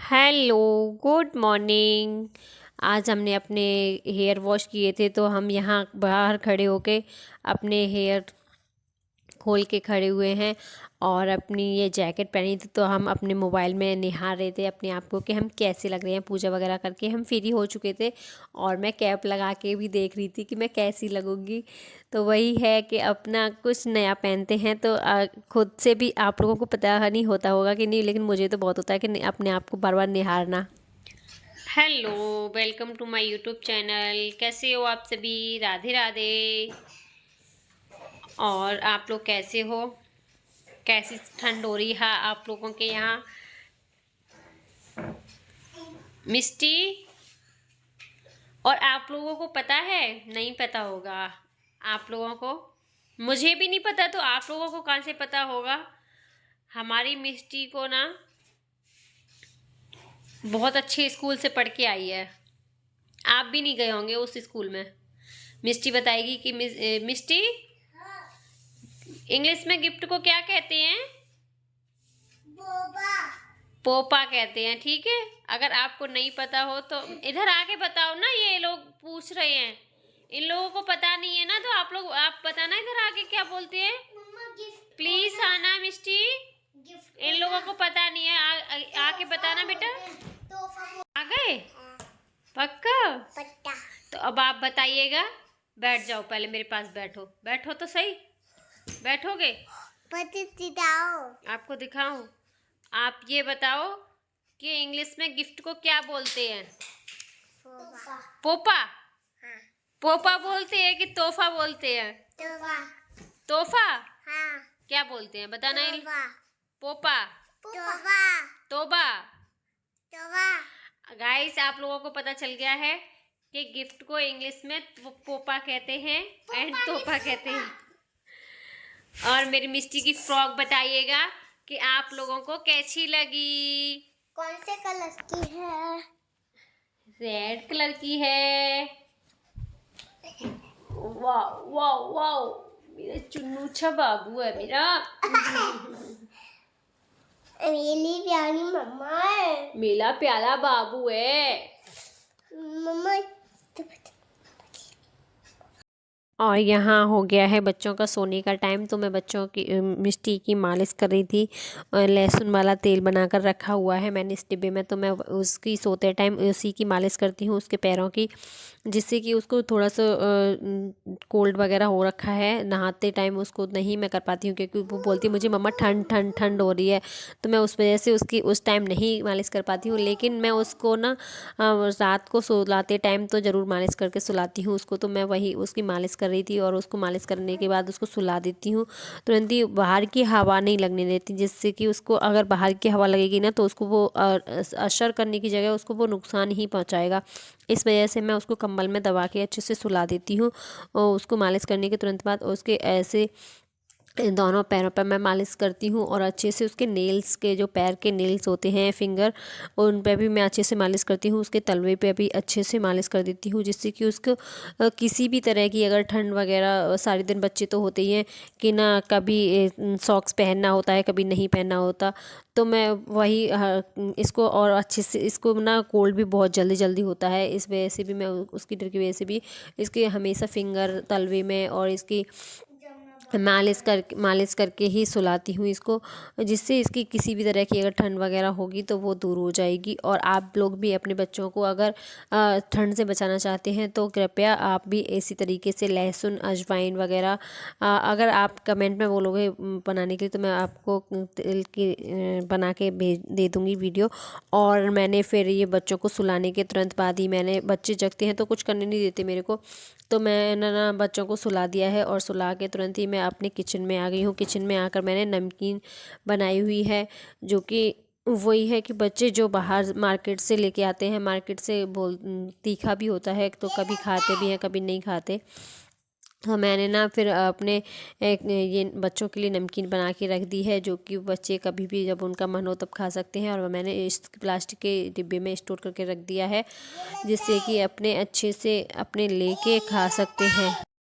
Hello, good morning. आज हमने अपने हेयर वॉश किए थे तो हम यहाँ बाहर खड़े होके अपने हेयर खोल के खड़े हुए हैं और अपनी ये जैकेट पहनी थी। तो हम अपने मोबाइल में निहार रहे थे अपने आप को कि हम कैसे लग रहे हैं। पूजा वगैरह करके हम फ्री हो चुके थे और मैं कैप लगा के भी देख रही थी कि मैं कैसी लगूंगी। तो वही है कि अपना कुछ नया पहनते हैं तो खुद से भी आप लोगों को पता नहीं होता होगा कि नहीं, लेकिन मुझे तो बहुत होता है कि अपने आप को बार बार निहारना। Hello, welcome to my YouTube channel. कैसे हो आप सभी? राधे राधे। और आप लोग कैसे हो? कैसी ठंड हो रही है आप लोगों के यहाँ? मिस्टी, और आप लोगों को पता है? नहीं पता होगा आप लोगों को। मुझे भी नहीं पता तो आप लोगों को कहाँ से पता होगा। हमारी मिस्टी को ना बहुत अच्छे स्कूल से पढ़ के आई है। आप भी नहीं गए होंगे उस स्कूल में। मिस्टी बताएगी कि मिस्टी, इंग्लिश में गिफ्ट को क्या कहते हैं? पोपा कहते हैं, ठीक है। अगर आपको नहीं पता हो तो इधर आके बताओ ना, ये लोग पूछ रहे हैं। इन लोगों को पता नहीं है ना, तो आप बताना इधर आके क्या बोलते हैं। प्लीज आना मिस्टी, इन लोगों को पता नहीं है। आके बताना बेटा। आ गए? पक्का? तो अब आप बताइएगा। बैठ जाओ, पहले मेरे पास बैठो। बैठो तो सही। बैठोगे? आपको दिखाऊं? आप ये बताओ कि इंग्लिश में गिफ्ट को क्या बोलते हैं? पोपा। पोपा बोलते हैं कि तोहफा बोलते हैं? तोहफा। क्या बोलते हैं बताना। पोपा। तोबा। गाइस, आप लोगों को पता चल गया है कि गिफ्ट को इंग्लिश में पोपा कहते हैं एंड तोहफा कहते हैं। और मेरी मिस्टी की फ्रॉक बताइएगा कि आप लोगों को कैसी लगी। कौन से कलर की है? रेड कलर की है। वाह वाह वाह, मेरा चुन्नूछा बाबू है मेरा। मेरी प्यारी मम्मा है। मेरा प्यारा बाबू है। मम्मा और यहाँ हो गया है बच्चों का सोने का टाइम। तो मैं बच्चों की मिष्टी की मालिश कर रही थी। लहसुन वाला तेल बनाकर रखा हुआ है मैंने इस डिब्बे में, तो मैं उसकी सोते टाइम उसी की मालिश करती हूँ, उसके पैरों की, जिससे कि उसको थोड़ा सा कोल्ड वगैरह हो रखा है। नहाते टाइम उसको नहीं मैं कर पाती हूँ क्योंकि वो बोलती है मुझे मम्मा ठंड ठंड ठंड हो रही है। तो मैं उस वजह से उसकी उस टाइम नहीं मालिश कर पाती हूँ। लेकिन मैं उसको ना रात को सुलाते टाइम तो ज़रूर मालिश करके सुलाती हूँ उसको। तो मैं वही उसकी मालिश कर रही थी और उसको मालिश करने के बाद उसको सुला देती हूँ। तुरंत ही बाहर की हवा नहीं लगने देती, जिससे कि उसको अगर बाहर की हवा लगेगी ना तो उसको वो असर करने की जगह उसको वो नुकसान ही पहुँचाएगा। इस वजह से मैं उसको कंबल में दबा के अच्छे से सुला देती हूँ। और उसको मालिश करने के तुरंत बाद उसके ऐसे दोनों पैरों पर मैं मालिश करती हूँ और अच्छे से उसके नेल्स के जो पैर के नेल्स होते हैं फिंगर, उन पे भी मैं अच्छे से मालिश करती हूँ। उसके तलवे पे भी अच्छे से मालिश कर देती हूँ, जिससे कि उसको किसी भी तरह की अगर ठंड वगैरह, सारे दिन बच्चे तो होते ही हैं कि ना कभी सॉक्स पहनना होता है कभी नहीं पहनना होता। तो मैं वही इसको और अच्छे से, इसको ना कोल्ड भी बहुत जल्दी जल्दी होता है, इस वजह से भी मैं उसकी डर की वजह से भी इसके हमेशा फिंगर तलवे में और इसकी मालिश करके ही सुलाती हूँ इसको, जिससे इसकी किसी भी तरह की अगर ठंड वगैरह होगी तो वो दूर हो जाएगी। और आप लोग भी अपने बच्चों को अगर ठंड से बचाना चाहते हैं तो कृपया आप भी इसी तरीके से लहसुन अजवाइन वगैरह, अगर आप कमेंट में बोलोगे बनाने के लिए तो मैं आपको तेल की बना के भेज दे दूँगी वीडियो। और मैंने फिर ये बच्चों को सुलाने के तुरंत बाद ही, मैंने बच्चे जगते हैं तो कुछ करने नहीं देते मेरे को, तो मैंने ना बच्चों को सुला दिया है और सुला के तुरंत ही मैं अपने किचन में आ गई हूँ। किचन में आकर मैंने नमकीन बनाई हुई है, जो कि वही है कि बच्चे जो बाहर मार्केट से लेके आते हैं, मार्केट से तीखा भी होता है तो कभी खाते भी हैं कभी नहीं खाते। तो मैंने ना फिर अपने ये बच्चों के लिए नमकीन बना के रख दी है, जो कि बच्चे कभी भी जब उनका मन हो तब खा सकते हैं। और मैंने इस प्लास्टिक के डिब्बे में स्टोर करके रख दिया है, जिससे कि अपने अच्छे से अपने लेके खा सकते हैं।